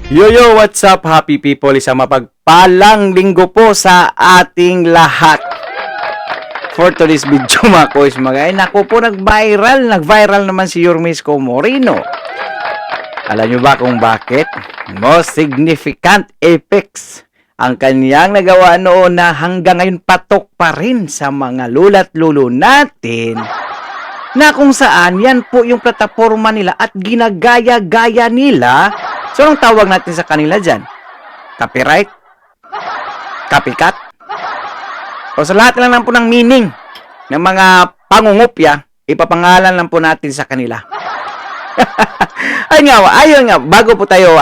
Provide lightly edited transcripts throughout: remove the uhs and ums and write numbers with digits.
Yo, what's up, happy people? Isang mapagpalang linggo po sa ating lahat. For today's video mga kois, naku po, nag-viral naman si Yormisco Moreno. Alam nyo ba kung bakit? Most significant effects ang kanyang nagawa noon na hanggang ngayon patok pa rin sa mga lula't lulo natin, na kung saan yan po yung plataforma nila at ginagaya-gaya nila. So, anong tawag natin sa kanila dyan? Copyright? Copycat? O sa lahat lang po ng meaning ng mga pangungupya, ipapangalan lang po natin sa kanila. Ayun nga, bago po tayo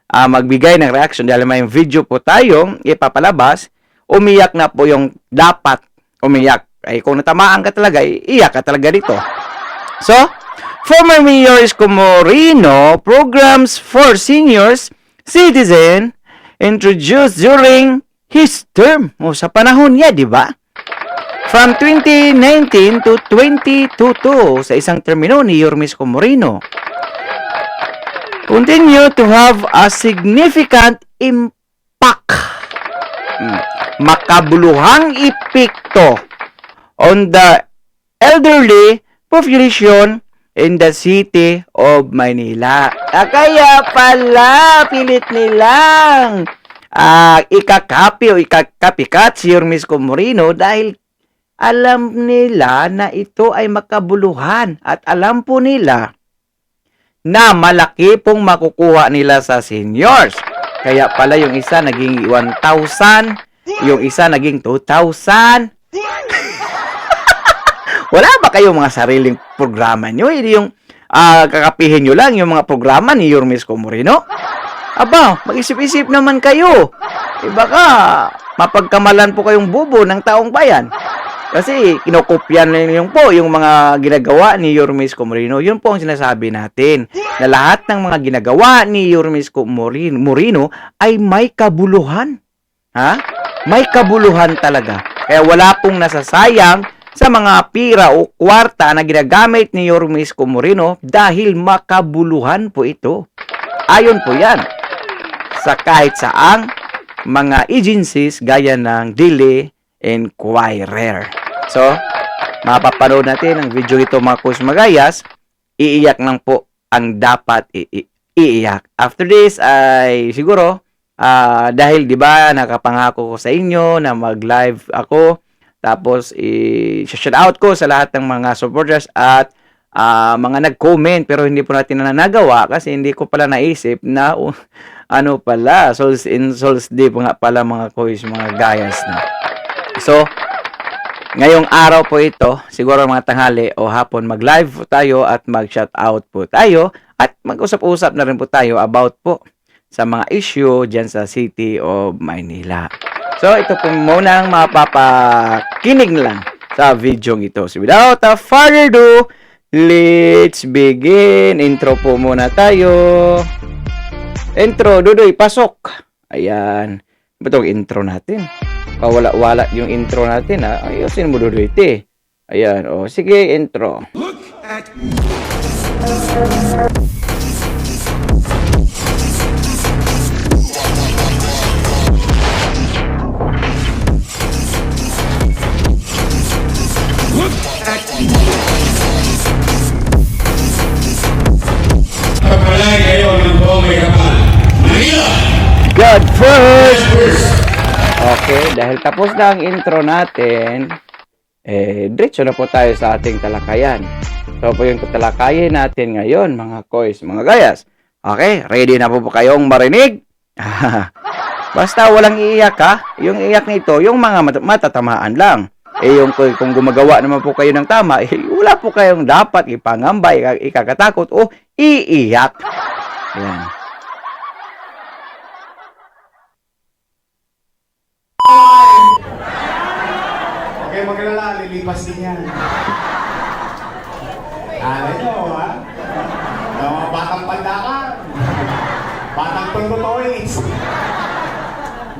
magbigay ng reaction, dahil may video po tayong ipapalabas, umiyak na po yung dapat umiyak. Ay kung natamaan ka talaga, iyak ka talaga dito. So, former Mayor Isko Moreno programs for seniors citizen introduced during his term. O, sa panahon niya, di ba? From 2019 to 2022, sa isang termino ni Yormisco Moreno, continue to have a significant impact. Makabuluhang epekto on the elderly population in the city of Manila. Kaya pala, pilit nilang ikakapi o ikakapikat si Yormisco Moreno dahil alam nila na ito ay makabuluhan at alam po nila na malaki pong makukuha nila sa seniors. Kaya pala yung isa naging 1,000, yung isa naging 2,000. Wala ba kayong mga sariling programa nyo? Hindi yung kakapihin nyo lang yung mga programa ni Yormisco Moreno? Aba, mag-isip-isip naman kayo. Baka mapagkamalan po kayong bubo ng taong bayan. Kasi kinokopyan lang po yung mga ginagawa ni Yormisco Moreno. Yun po ang sinasabi natin. Na lahat ng mga ginagawa ni Yormisco Moreno ay may kabuluhan. Ha? May kabuluhan talaga. Kaya wala pong nasasayang sa mga pira o kwarta na ginagamit ni Yormisco Moreno dahil makabuluhan po ito. Ayon po yan sa kahit saang mga agencies gaya ng Daily Inquirer. So, mapapanood natin ang video ito mga kusmagayas. Iiyak lang po ang dapat iiyak. After this ay siguro dahil 'di ba nakapangako ko sa inyo na mag-live ako. Tapos, i-shout out ko sa lahat ng mga supporters at mga nag-comment pero hindi po natin na nagawa kasi hindi ko pala naisip na ano pala, Souls in Souls Day po nga pala mga kois, mga gayas na. So, ngayong araw po ito, siguro mga tanghali o hapon, mag-live po tayo at mag-shout out po tayo at mag-usap-usap na rin po tayo about po sa mga issue dyan sa City of Manila. So, ito po muna ang mapapakinig lang sa video ito. So, without further ado, let's begin. Intro po muna tayo. Intro, Dudoy, pasok. Ayan. Ba itong intro natin? Pawala-wala yung intro natin, ha? Ayusin mo, Dudoy, te. Ayan, o. Sige, intro. Look at... God first! Okay, dahil tapos na ang intro natin, diretso na po tayo sa ating talakayan. So po yung talakayin natin ngayon, mga kois, mga gayas. Okay, ready na po kayong marinig? Basta walang iiyak ha. Yung iiyak nito, yung mga matatamaan lang. Yung kung gumagawa naman po kayo ng tama, wala po kayong dapat ipangambay, ikakatakot o iiyak. Yan. Okay, maglala, lilipas din yan. Alam nyo, ha? Yung mga batang pandakan. Batang tontotoys.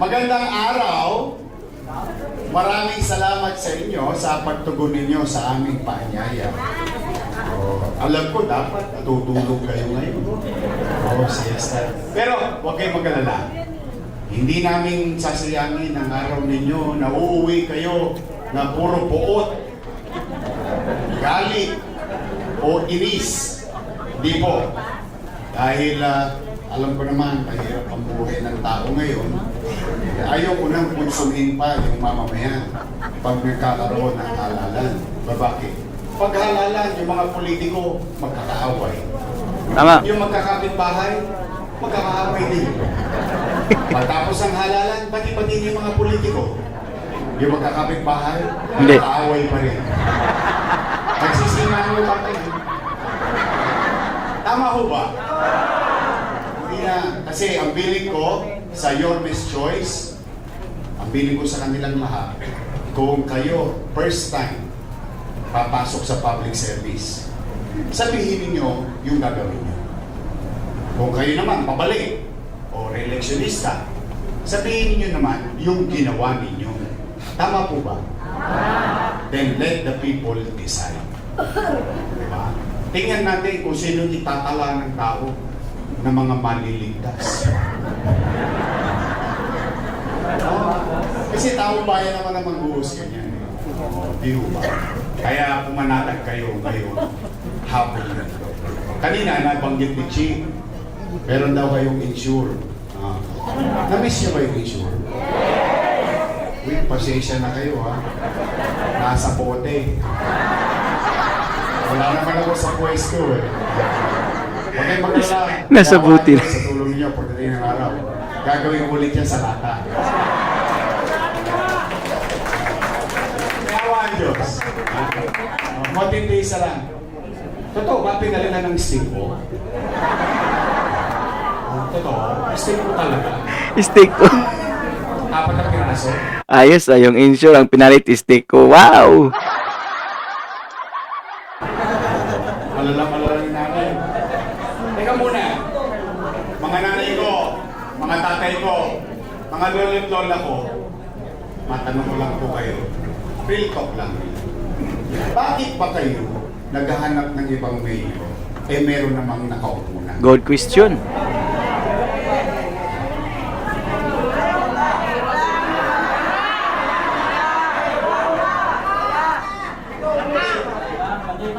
Magandang araw. Maraming salamat sa inyo sa pagtugon ninyo sa aming paanyaya. Alam ko, dapat natutulog kayo ngayon. Oo, siesta. Pero, huwag kayong mag-alala. Hindi namin sasayangin ang araw ninyo na uuwi kayo na puro puot, galit, o inis. Di po. Dahil alam ko naman, mahirap ang buhay ng tao ngayon. Ayaw ko nang konsumin pa yung mamamayan pag nagkakaroon ng halalan. Bakit? Pag halalan, yung mga politiko, magkakaaway. Tama. Yung magkakapit-bahay, magkakaaway din. Matapos ang halalan, pati-pati yung mga politiko. Yung magkakapit-bahay, Hindi. magkakaaway pa rin. Nagsisimahan mo pa rin. Tama ho ba? Hindi na. Kasi ang biling ko sa Your Miss Choice, ang biling ko sa kanilang lahat, kung kayo first time papasok sa public service, sabihin niyo yung gagawin niyo. Kung kayo naman pabalik o re-electionista, sabihin niyo naman yung ginawa ninyo. Tama po ba? Then let the people decide. Diba? Tingnan natin kung sino itatala ng tao na mga maliligtas. Kasi taong bayan naman ang mag-uus ganyan. Di ba? Kaya pumanatag kayo ngayon hapon na. Kanina nabanggit ni Chi, meron daw kayong insure. Na-miss niyo ba yung insure? Uy, pasensya na kayo ha. Nasa bote. Wala naman ako sa pwesto eh. Huwag kayong mag-alala. Nasa buti. Sa tulong niyo pagdating ng araw. Gagawin ko ulit yan sa lata. May awa ang Diyos. Matindi isa lang. Totoo ba pinalitan ng stick ko? Totoo. Stick ko talaga. Stick ko. 4 na piraso. Ayos, yung insure ang pinalit stick ko. Wow! Malala rin namin. Teka muna. Mga nanay ko, mga tatay ko, mga lolo't lola ko, matanong ko lang po kayo. Real talk lang. Bakit pa kayo naghahanap ng ibang mayor? Eh meron namang nakaupo na. Good question.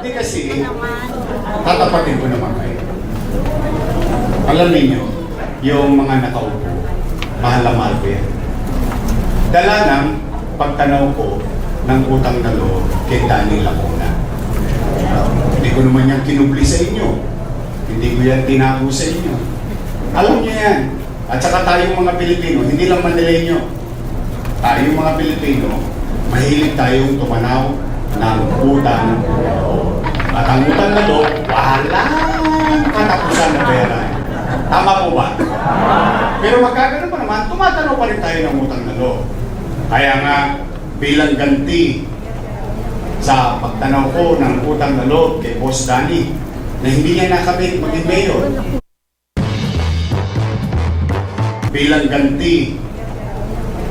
Hindi kasi, tatapatin ko naman kayo. Alam niyo, yung mga nakaupo, mahal na mahal ko yan. Dala ng pagtanaw ko ng utang na loob kay Danny Lacuna. Hindi ko naman yan kinubli sa inyo. Hindi ko yan tinago sa inyo. Alam niyo yan. At saka tayong mga Pilipino, hindi lang Manileño. Tayong mga Pilipino, mahilig tayong tumanaw ng utang na loob. At ang utang na loob, walang katapusan na pera. Tama po ba? Pero magkagano pa naman, tumatanaw pa rin tayo ng utang na loob. Kaya nga, bilang ganti sa pagtanaw ko ng utang na loob kay Boss Danny, na hindi niya nakamit maging mayor. Bilang ganti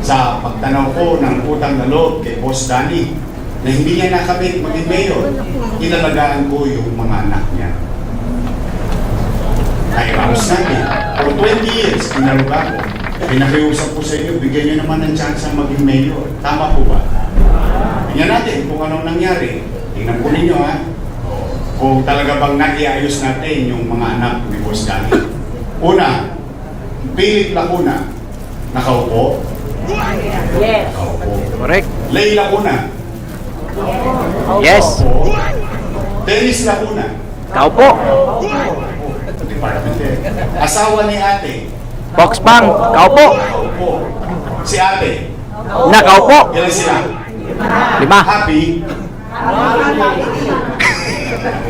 sa pagtanaw ko ng utang na loob kay Boss Danny, na hindi niya nakamit maging mayor, inalagaan ko yung mga anak niya. Nairaos natin. For 20 years, pinaluga ko. Pinakiusap ko sa inyo, bigyan niyo naman ng chance ang maging mayor. Tama po ba? Tingnan natin kung anong nangyari. Tingnan po ninyo ha. Kung talaga bang nag-iayos natin yung mga anak ni Boss Danny. Una, Philip Lacuna, nakaupo. Yes. Nakaupo. Correct. Lay Lacuna, Yes. nakaupo. Dennis Lacuna, Kaupo. Department Head. Asawa ni ate, Boxpang. Kaupo. nakaupo. Si ate, Nakaupo. ilan sila? 5. Happy?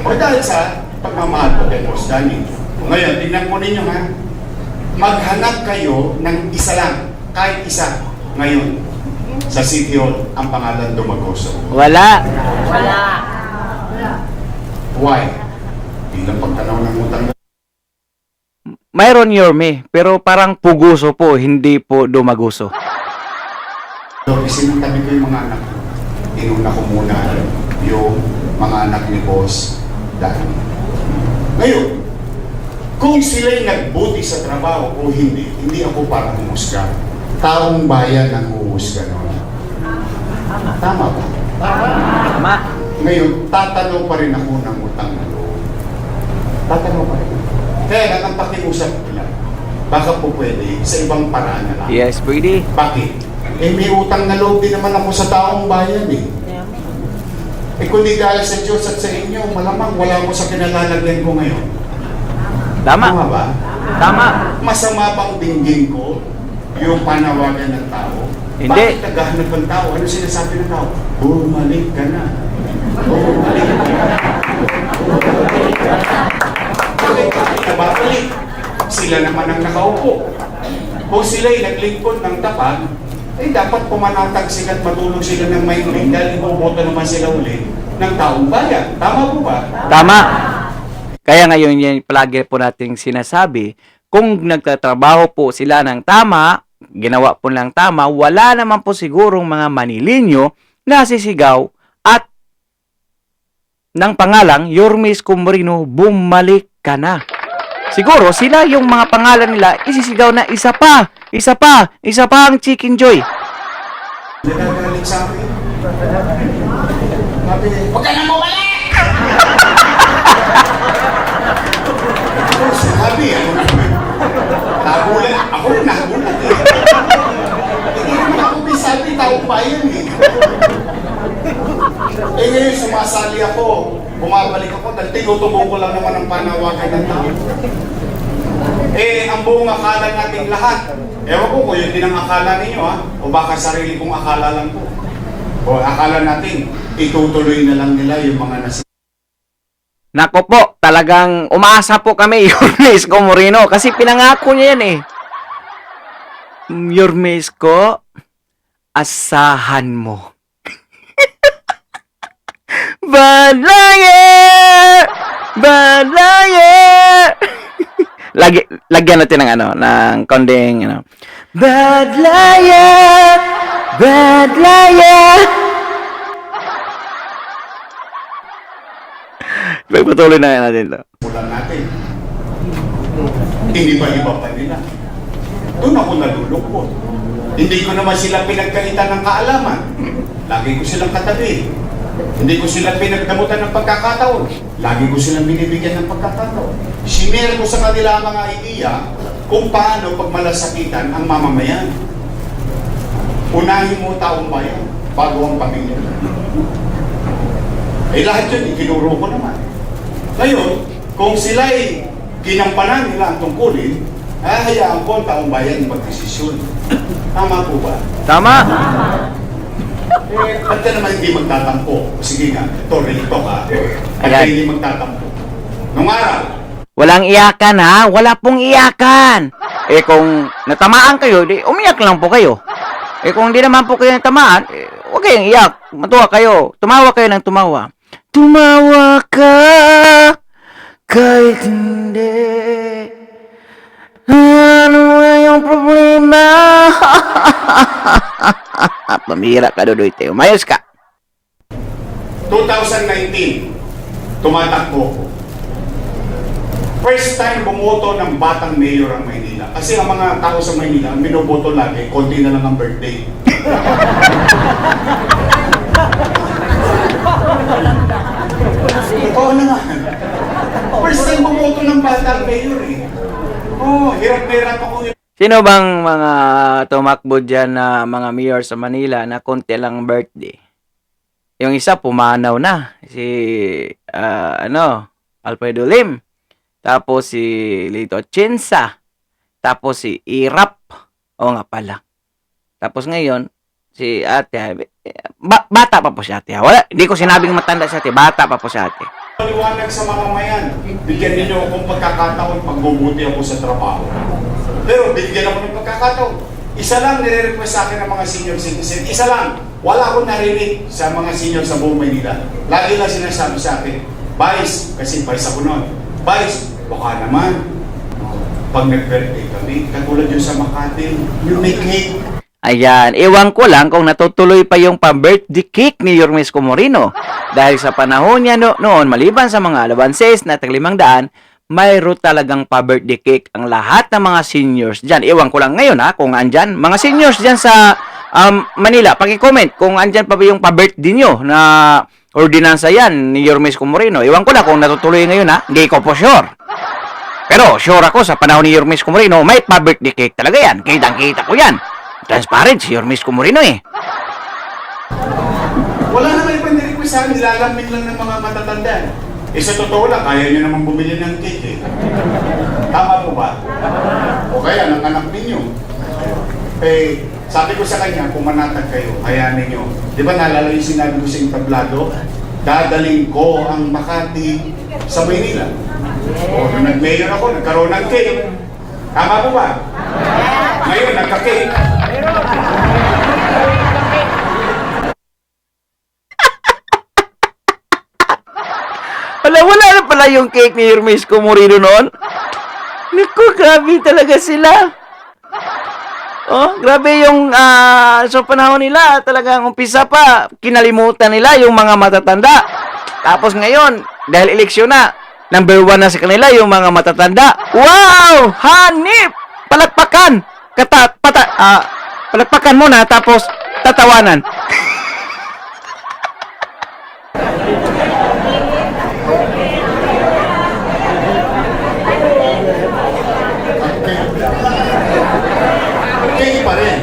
O dahil sa pagmamahal ko kay Boss Danny. Ngayon, tingnan mo ninyo ha. Maghanap kayo ng isa lang, kahit isa, ngayon, sa City Hall, ang pangalan Dumagoso. Wala. Wala. Why? Bilang pagtanaw ng utang na Mayroon Yorme, pero parang puguso po, hindi po dumaguso. isinantabi ko yung mga anak ko. Inuna ko muna yung mga anak ni Boss dahil. Ngayon, kung sila'y nagbuti sa trabaho o hindi ako para humusga. Taong bayan ang huhusga noon. Tama ba? Tama. Ngayon, tatanong pa rin ako ng utang na loob. Tatanong pa rin. Kaya lang ang pakiusap nila, baka po pwede sa ibang paraan na lang. Yes, pwede. Bakit? May utang na loob din naman ako sa taong bayan eh. Kundi dahil sa Diyos at sa inyo, malamang wala ko sa kinalalagyan ko ngayon. Tama. Tama ba? Tama. Masama bang dinggin ko yung panawagan ng tao? Hindi. Bakit naghahanap ng tao? Ano sinasabi ng tao? Bumalik ka na. Bumalik ka na. Babalik. Sila naman ang nakaupo. Kung sila'y naglingkod ng tapat, ay dapat pumanatag sila at matulong sila ng maigling dahil iboboto naman sila ulit ng taong bayan. Tama po ba? Tama. Kaya ngayon yan palagi po nating sinasabi, kung nagtatrabaho po sila ng tama, ginawa po lang tama, wala naman po sigurong mga Manilinyo na sisigaw at ng pangalang Yormes Comorino, bumalik ka na. Siguro sila yung mga pangalan nila isisigaw na isa pa ang Chicken Joy. Nagagalit sa akin. Sabi, huwag ka na mawala! Sabi, ako naman. Nagulat. Ako rin nagulat eh. Hindi naman ako sabi, taong bayan eh. Ngayon sumasali ako. Bumabalik ako dahil tinutubong ko lang naman ang panawagan ng tao. Ang buong akala nating lahat. Ewan ko kung yun din ang akala ninyo ha. O baka sarili kong akala lang po. O akala natin, itutuloy na lang nila yung mga nasa. Nako po, talagang umaasa po kami, Yormes Comorino, kasi pinangako niya yan eh. Yormes ko, asahan mo. Badlayer! Badlayer! Lagyan natin ng ng konding, Badlayer! Badlayer! Pagpatuloy na natin ito. Ulan natin. Hindi ba iba pa nila? Doon ako nalulungkot. Hindi ko naman sila pinagkaitan ng kaalaman. Lagi ko silang katabi. Hindi ko sila pinagdamutan ng pagkakataon. Lagi ko silang binibigyan ng pagkakataon. Sinare ko sa kanila ang mga ideya kung paano pagmalasakitan ang mamamayan. Unahin mo taong bayan bago ang pamilya. Lahat yun, ikinuro ko naman. Ngayon, kung sila'y ginampanan nila ang tungkulin, hayaan ko ang taong bayan magdesisyon. Tama po ba? Tama! Ba't ka naman hindi magtatampo? Sige nga, torito ka. Ba't ka hindi magtatampo? Nung araw, Walang iyakan ha, wala pong iyakan. Kung natamaan kayo, di umiyak lang po kayo. Kung hindi naman po kayo natamaan, huwag kayong iyak. Matuwa kayo. Tumawa kayo ng tumawa. Tumawa ka kahit hindi. Ano yung problema? Pamira ka, Dudoy Teo. Mayos ka. 2019, tumatakbo ko. First time bumoto ng batang mayor ang Maynila. Kasi ang mga tao sa Maynila, ang binoboto lagi, konti na lang ang birthday. Oo naman. First time bumoto ng batang mayor eh. Hirap-hirap ako. Sino bang mga tumakbo dyan na mga mayor sa Manila na konti lang birthday? Yung isa pumanaw na. Si, Alfredo Lim. Tapos si Lito Chinsa. Tapos si Irap. O nga pala. Tapos ngayon, si ate, bata pa po si ate. Wala, hindi ko sinabing matanda si ate. Bata pa po si ate. Paliwanag sa mamamayan. Bigyan ninyo akong pagkakataon pagbubuti ako sa trabaho. Pero bigyan ako ng pagkakataon. Isa lang nire-request sa akin ng mga senior citizen. Isa lang. Wala akong narinig sa mga senior sa buong Maynila. Lagi lang sinasabi sa akin, Vice, kasi Vice ako noon. Vice, baka naman, pag nag-birthday kami, katulad yun sa Makati, you make cake. Ayan, ewan ko lang kung natutuloy pa yung pa-birthday cake ni Yorme Isko Moreno. Dahil sa panahon niya noon, maliban sa mga alabanses na tag-500, mayroon talagang pa-birthday cake ang lahat ng mga seniors dyan. Ewan ko lang ngayon kung andyan. Mga seniors dyan sa Manila, paki-comment kung andyan pa ba yung pa-birthday nyo na ordinansa yan ni Yorme Isko Moreno. Ewan ko lang kung natutuloy ngayon hindi ko po sure. Pero sure ako sa panahon ni Yorme Isko Moreno, may pa-birthday cake talaga yan. Kitang-kita ko yan. Transparent si Yorme Isko Moreno Wala naman ibang nirequestahan, nilalambing lang ng mga matatanda. Sa totoo lang, kaya nyo naman bumili ng cake Tama po ba? O kaya, ng anak ninyo. Sabi ko sa kanya, kung manatag kayo, hayanin nyo. Di ba naalala yung sinabi ko sa tablado? Dadaling ko ang Makati sa Maynila. O, nung nag-mayor ako, nagkaroon ng cake. Tama po ba? Ngayon, nagka-cake. Wala na pala yung cake ni Yorme Isko Moreno noon. Naku, grabe talaga sila. Oh, grabe yung sa panahon nila, talagang umpisa pa, kinalimutan nila yung mga matatanda. Tapos ngayon, dahil eleksyon na, number 1 na sa kanila yung mga matatanda. Wow! Hanip! Palakpakan! Palakpakan muna, tapos tatawanan. Cake pa rin.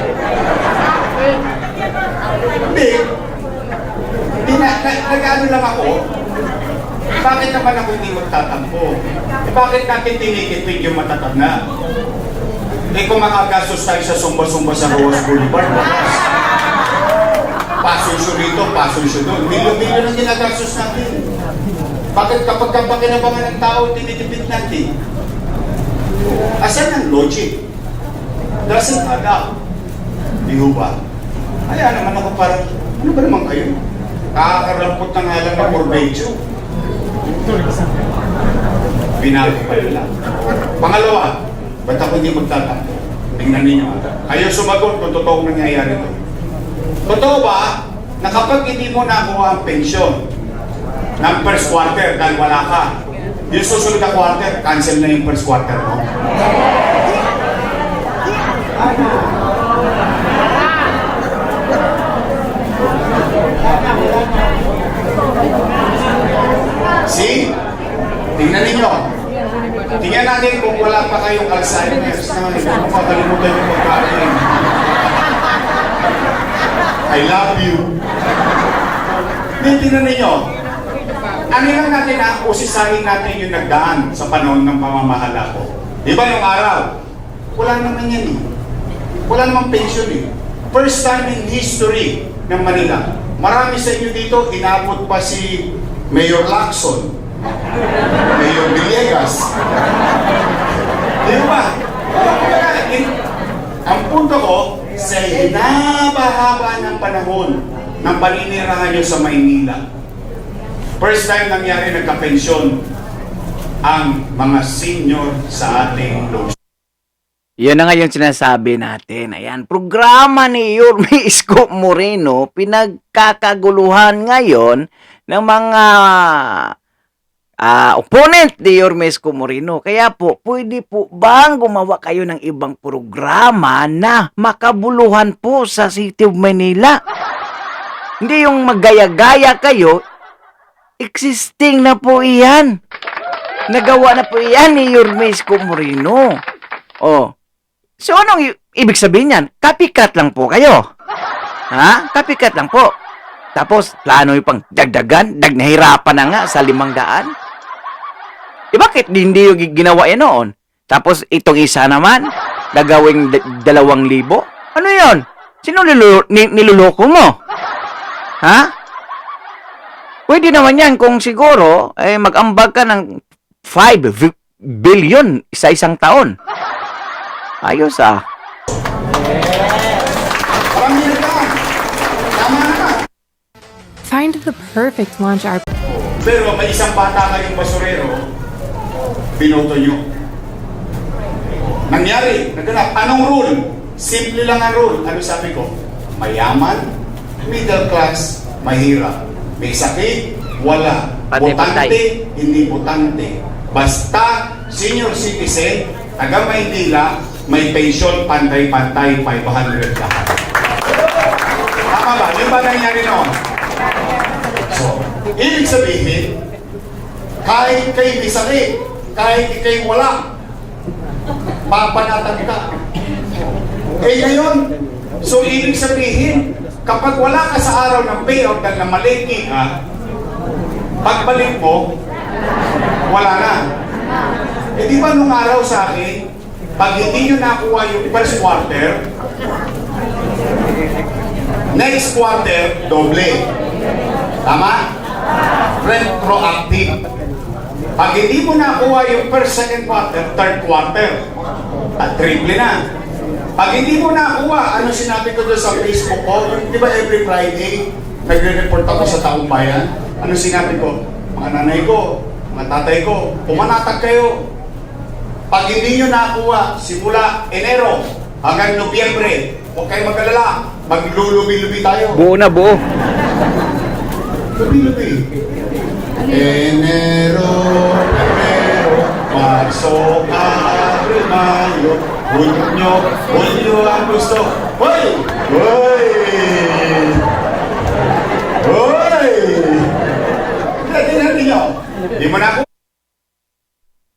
Hindi nag-ano lang ako. Bakit naman ako hindi magtatampo? Bakit natin tinikipid yung matatanda? Kung makagastos tayo sa sumba-sumba sa Rojas Boulevard, pasonsyo rito, pasonsyo doon. Milyo-milyo na ginagastos natin. Bakit kapag kapakinabangan ng tao, tinitipid natin? Asan ang logic? Doesn't add up. Di ba? Kaya naman ako parang, ano ba naman kayo? Kakarampot na nga lang na Corbecho. Binago pa nila. Pangalawa, ba't ako hindi magtatampo? Tingnan ninyo. Kayo sumagot kung totoong nangyayari ito. Totoo ba na kapag hindi mo nakuha ang pensyon ng first quarter dahil wala ka, yung susunod na quarter, cancel na yung first quarter mo? See? Tingnan ninyo. Tingnan natin kung wala pa kayong Alzheimer's na makakalimutan yung pagkain. I love you. Tingnan ninyo. Ano lang natin usisahin natin yung nagdaan sa panahon ng pamamahala ko. Di ba yung araw? Wala naman yan Wala namang pension First time in history ng Manila. Marami sa inyo dito, inabot pa si Mayor Lacson, Mayor Villegas. Di ba? Ang punto ko, sa hinaba-haba ng panahon ng paninirahan nyo sa Maynila, first time nangyari nagka-pensyon ang mga senior sa ating lungsod. Yan na nga yung sinasabi natin. Ayan, programa ni Yorme Isko Moreno, pinagkakaguluhan ngayon ng mga opponent ni Yorme Isko Moreno. Kaya po, pwede po bang gumawa kayo ng ibang programa na makabuluhan po sa City of Manila? Hindi yung magaya-gaya kayo, existing na po iyan. Nagawa na po iyan ni Yorme Isko Moreno. Oh. So, anong ibig sabihin yan? Copycat lang po kayo. Ha? Copycat lang po. Tapos, plano yung pang dagdagan, nahirapan na nga sa 500. Bakit hindi yung ginawa yan noon? Tapos, itong isa naman, gagawing 2,000. Ano yon? Sino niluloko mo? Ha? Pwede naman yan kung siguro, mag-ambag ka ng 5 billion sa isang taon. Ayos Parang nilagyan. Tama na. Find the perfect lunch hour. Pero may isang bata kayong basurero, binoto nyo. Nangyari, naganap. Anong rule? Simple lang ang rule. Ano sabi ko? Mayaman, middle class, mahirap. May sakit, wala. Patay, Botante, hindi botante. Basta senior citizen, taga Maynila, may pension pantay-pantay 500 lahat. Tama ba? Yung ba nangyari noon? So, ibig sabihin, kahit kayo may sakit, kahit kayo wala, papanatag ka. Eh ngayon, so ibig sabihin, kapag wala ka sa araw ng payout dahil namaliki ka, pagbalik mo, wala na. Eh di ba nung araw sa akin, pag hindi nyo nakuha yung first quarter, next quarter, doble. Tama? Retroactive. Pag hindi mo nakuha yung first, second quarter, third quarter, at triple na. Pag hindi mo nakuha, ano sinabi ko doon sa Facebook ko, yung, di ba every Friday, nagre-report ako sa taong bayan, ano sinabi ko, mga nanay ko, mga tatay ko, pumanatag kayo. Pag hindi nyo nakuha, simula Enero hanggang Nobyembre, huwag kayo mag-alala, maglulubi-lubi tayo. Buo na buo. Lubi-lubi. Enero, Marso, Abril, Mayo, Hunyo ang gusto. Hoy! Hoy! Hoy! Tingnan ninyo. Di mo na ako.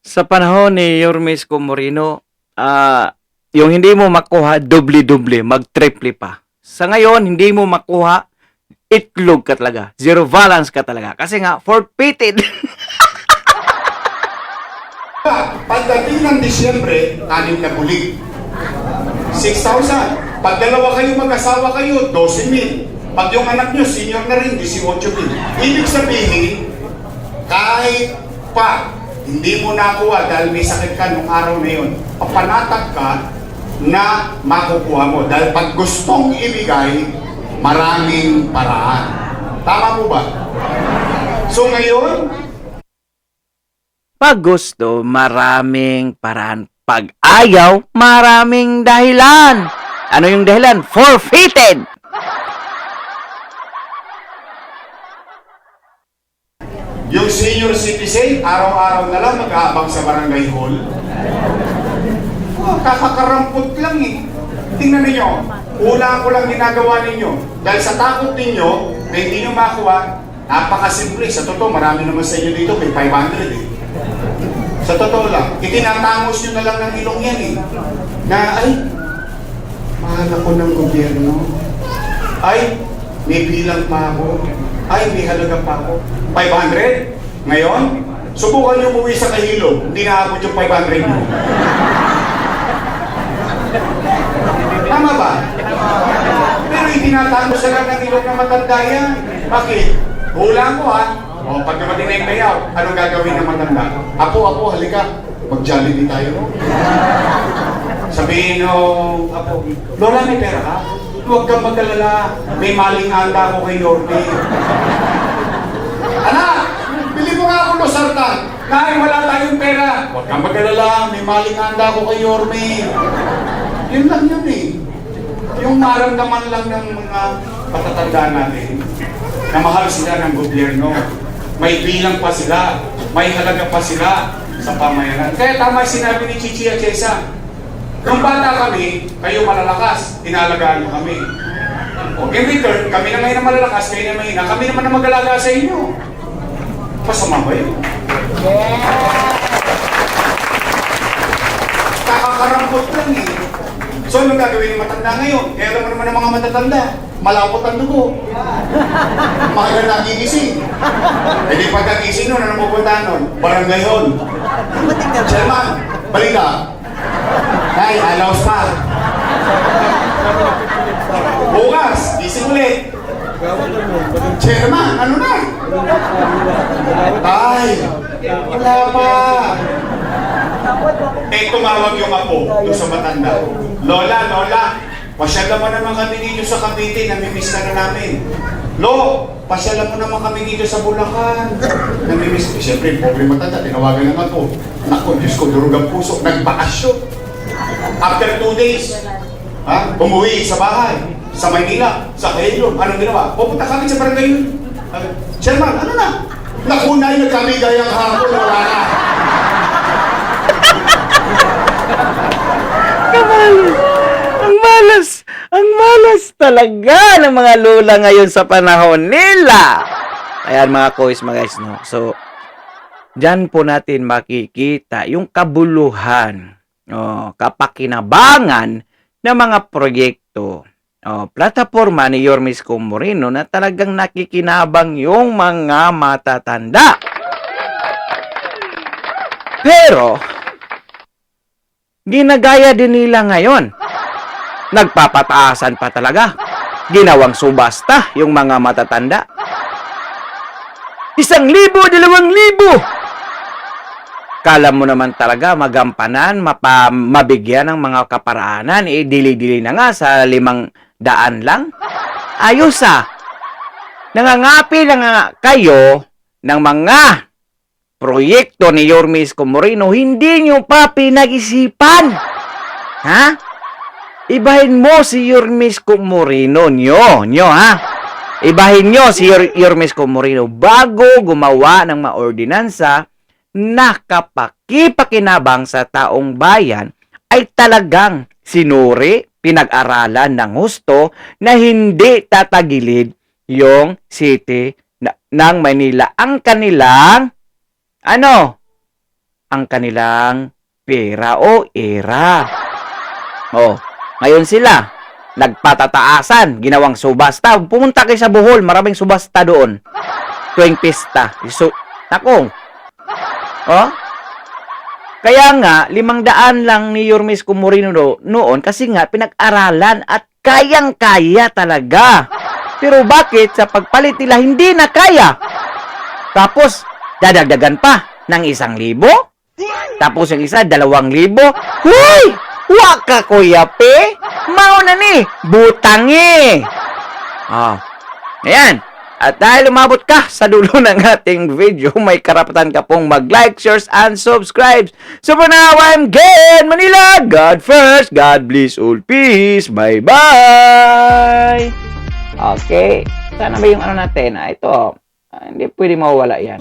Sa panahon ni Yormes Comorino, yung hindi mo makuha, doble-doble, mag-triple pa. Sa ngayon, hindi mo makuha, itlog ka talaga. Zero balance ka talaga. Kasi nga, forfeited. Pagdating ng Disyembre, 6 na bulig. 6,000. Pag dalawa kayo mag-asawa kayo, 12,000. Pag yung anak nyo, senior na rin, 18,000. Ibig sabihin, kahit pa hindi mo nakuha dahil may sakit ka nung araw na yun, papanatag ka na makukuha mo. Dahil pag gustong ibigay, maraming paraan. Tama mo ba? So ngayon, Pag gusto, maraming paraan. Pag ayaw, maraming dahilan. Ano yung dahilan? Forfeited! yung senior citizen, araw-araw na lang mag-aabang sa barangay hall. Oh, kakakarampot lang eh. Tingnan ninyo, una ko lang ginagawa ninyo. Dahil sa takot ninyo, na hindi nyo makuha, napakasimple. Sa totoo, marami naman sa inyo dito, may 500 eh. Sa totoo lang, itinatangos nyo na lang ng ilong yan eh. Na, ay, mahal ako ng gobyerno. Ay, may bilang pa ako. Ay, may halaga pa ako. 500? Ngayon, subukan nyo umuwi sa Kahilo. Hindi naabot yung 500 nyo. Tama ba? Pero itinatangos na lang ng ilong na matanda yan. Bakit? Hulaan ko ha. O, pag dumating na yung payout, anong gagawin ng matanda? Apo, halika. Mag-Jollibee tayo. Sabihin nung apo, Lola, may pera ka? Huwag kang mag-alala. May maling anda ako kay Yorme. Anak, bili mo nga ako losartan. Kahit wala tayong pera. Huwag kang mag-alala. May maling anda ako kay Yorme. Yun lang yun eh. Yung maramdaman lang ng mga patatanda natin na mahal sila ng gobyerno. May bilang pa sila, may halaga pa sila sa pamayanan. Kaya tama sinabi ni Chichi at Chesa, nung bata kami, kayo malalakas, inalagaan nyo kami. O, in return, kami na ngayon na malalakas, kayo na mahina, kami naman na mag-alaga sa inyo. Masama ba yun? Kakakarampot lang eh. So, anong gagawin ng matanda ngayon? Kaya alam mo naman ng mga matatanda, malapot ang dugo. Makailan nagigising. E di pagkagising nun, anong pupuntahan nun? Barangay hall. Chairman, balita. Nay, alaos pa. Bukas, gising ulit. Chairman, ano na? Tay, wala pa. Eh, tumawag yung apo doon sa matanda. Lola, pasyalan mo naman kami dito sa Cavite, namimiss ka na namin. Lo, pasyalan mo naman kami dito sa Bulacan. Namimiss ko. Siyempre, pobre matanda, tinawagan ng apo. Naku, Diyos ko, durog ang puso. Nagbakasyon. After 2 days, Ha? Umuwi sa bahay, sa Maynila, sa Quezon. Anong ginawa? Pupunta kami sa barangay yun. Chairman, ano na? Nakunay na kami gayang hapon, wala na. Ang malas talaga ng mga lola ngayon sa panahon nila. Ayan mga kois, mga guys, no? So, dyan po natin makikita yung kabuluhan, kapakinabangan ng mga proyekto, plataforma ni Yorme Isko Moreno na talagang nakikinabang yung mga matatanda. Pero, ginagaya din nila ngayon. Nagpapataasan pa talaga. Ginawang subasta yung mga matatanda. 1,000, 2,000. Kala mo naman talaga magampanan, mabigyan ng mga kaparaanan, dili-dili na nga sa 500 lang. Ayos Nangangapi na nga kayo ng mga proyekto ni Yorme Isko Moreno, hindi nyo pa pinag-isipan. Ha? Ibahin mo si Yorme Isko Moreno nyo ha? Ibahin nyo si Yorme Isko Moreno bago gumawa ng mga ordinansa na kapakipakinabang sa taong bayan ay talagang sinuri, pinag-aralan ng husto na hindi tatagilid yung city ng Manila. Ang kanilang ang kanilang pera o era. Ngayon sila, nagpatataasan, ginawang subasta. Pumunta kayo sa Bohol, maraming subasta doon. Tuwing pista. Kaya nga, 500 lang ni Yorme Isko Moreno noon kasi nga pinag-aralan at kayang-kaya talaga. Pero bakit sa pagpalit nila hindi na kaya? Tapos, dadagdagan pa ng 1,000? Tapos yung isa, 2,000? Huy! Waka kuya pe! Mauna ni! Butangi! Ayan. At dahil umabot ka sa dulo ng ating video, may karapatan ka pong mag-like, shares, and subscribe. So for now, I'm Gen Manila. God first. God bless all. Peace. Bye-bye. Okay. Sana ba yung natin? Ito. Hindi pwede mawala yan.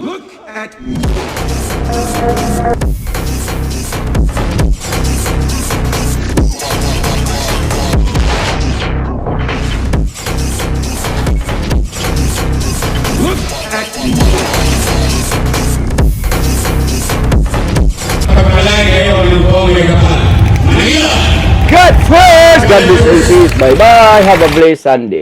God first. God bless all. Peace. Bye-bye. Have a blessed Sunday.